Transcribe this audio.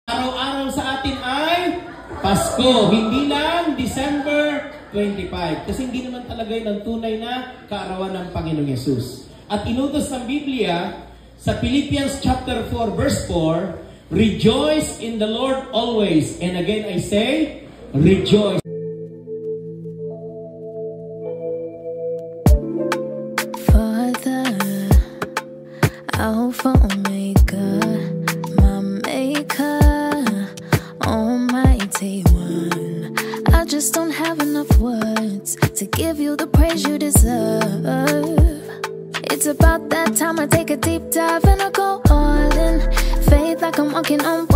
Araw-araw sa atin ay Pasko, hindi lang December 25. Kasi hindi naman talaga yun ang tunay na kaarawan ng Panginoong Yesus. At inutos ng Biblia sa Philippians chapter 4 verse 4, rejoice in the Lord always. And again I say, rejoice. Father, Alpha, Omega, my maker, Almighty One. I just don't have enough words to give you the praise you deserve. It's about that time I take a deep dive and I go all in. Faith like I'm walking on